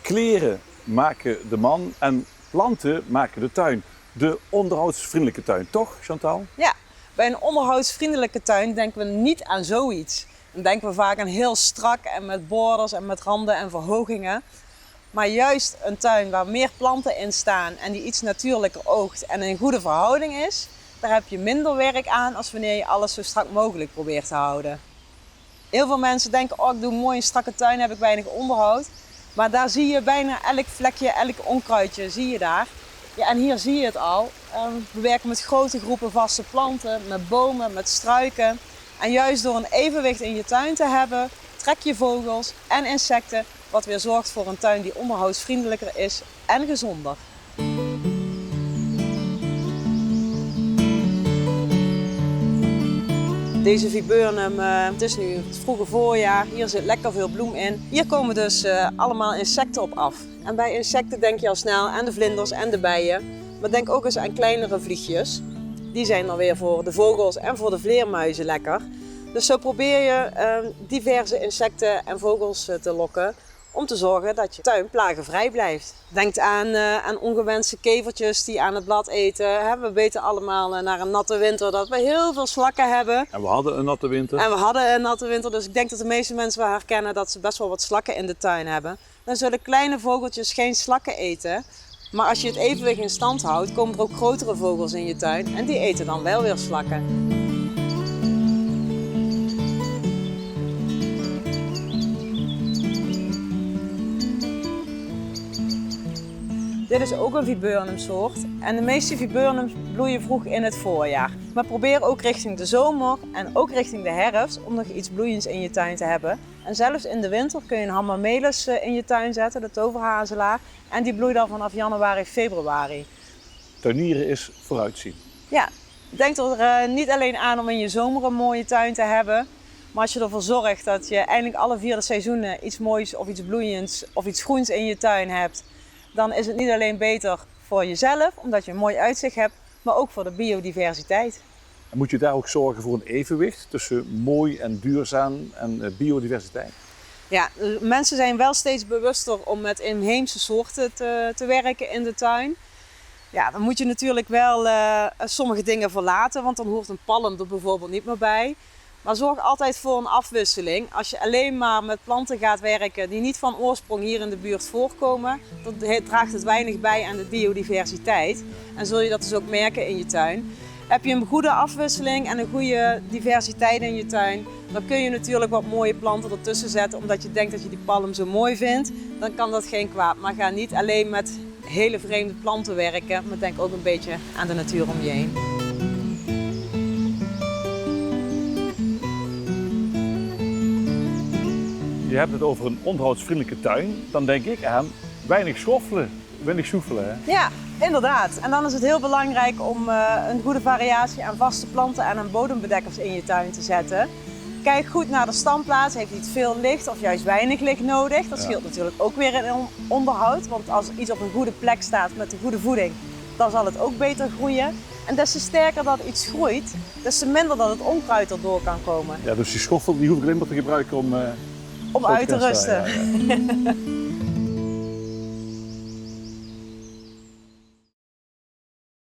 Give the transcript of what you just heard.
Kleren maken de man en planten maken de tuin. De onderhoudsvriendelijke tuin, toch Chantal? Ja, bij een onderhoudsvriendelijke tuin denken we niet aan zoiets. Dan denken we vaak aan heel strak en met borders en met randen en verhogingen. Maar juist een tuin waar meer planten in staan en die iets natuurlijker oogt en in goede verhouding is, daar heb je minder werk aan als wanneer je alles zo strak mogelijk probeert te houden. Heel veel mensen denken, oh ik doe een mooie strakke tuin, heb ik weinig onderhoud. Maar daar zie je bijna elk vlekje, elk onkruidje zie je daar. Ja, en hier zie je het al. We werken met grote groepen vaste planten, met bomen, met struiken. En juist door een evenwicht in je tuin te hebben, trek je vogels en insecten, wat weer zorgt voor een tuin die onderhoudsvriendelijker is en gezonder. Deze viburnum, het is nu het vroege voorjaar, hier zit lekker veel bloem in. Hier komen dus allemaal insecten op af. En bij insecten denk je al snel aan de vlinders en de bijen. Maar denk ook eens aan kleinere vliegjes. Die zijn dan weer voor de vogels en voor de vleermuizen lekker. Dus zo probeer je diverse insecten en vogels te lokken om te zorgen dat je tuin plagenvrij blijft. Denk aan ongewenste kevertjes die aan het blad eten. We weten allemaal naar een natte winter dat we heel veel slakken hebben. En we hadden een natte winter. Dus ik denk dat de meeste mensen wel herkennen dat ze best wel wat slakken in de tuin hebben. Dan zullen kleine vogeltjes geen slakken eten. Maar als je het evenwicht in stand houdt, komen er ook grotere vogels in je tuin. En die eten dan wel weer slakken. Dit is ook een viburnumsoort en de meeste viburnums bloeien vroeg in het voorjaar. Maar probeer ook richting de zomer en ook richting de herfst om nog iets bloeiends in je tuin te hebben. En zelfs in de winter kun je een hamamelis in je tuin zetten, de toverhazelaar. En die bloeit al vanaf januari, februari. Tuinieren is vooruitzien. Ja, denk er niet alleen aan om in je zomer een mooie tuin te hebben. Maar als je ervoor zorgt dat je eindelijk alle 4 seizoenen iets moois of iets bloeiends of iets groens in je tuin hebt, dan is het niet alleen beter voor jezelf, omdat je een mooi uitzicht hebt, maar ook voor de biodiversiteit. En moet je daar ook zorgen voor een evenwicht tussen mooi en duurzaam en biodiversiteit? Ja, mensen zijn wel steeds bewuster om met inheemse soorten te werken in de tuin. Ja, dan moet je natuurlijk wel sommige dingen verlaten, want dan hoort een palm er bijvoorbeeld niet meer bij. Maar zorg altijd voor een afwisseling. Als je alleen maar met planten gaat werken die niet van oorsprong hier in de buurt voorkomen, dan draagt het weinig bij aan de biodiversiteit. En zul je dat dus ook merken in je tuin. Heb je een goede afwisseling en een goede diversiteit in je tuin, dan kun je natuurlijk wat mooie planten ertussen zetten, omdat je denkt dat je die palm zo mooi vindt. Dan kan dat geen kwaad. Maar ga niet alleen met hele vreemde planten werken, maar denk ook een beetje aan de natuur om je heen. Je hebt het over een onderhoudsvriendelijke tuin. Dan denk ik aan weinig schoffelen, weinig soefelen. Hè? Ja, inderdaad. En dan is het heel belangrijk om een goede variatie aan vaste planten en aan bodembedekkers in je tuin te zetten. Kijk goed naar de standplaats. Heeft niet veel licht of juist weinig licht nodig? Dat scheelt natuurlijk ook weer in onderhoud. Want als iets op een goede plek staat met een goede voeding, dan zal het ook beter groeien. En des te sterker dat iets groeit, des te minder dat het onkruid erdoor kan komen. Ja, dus die schoffel die hoef ik alleen maar te gebruiken om uit te rusten. Ja.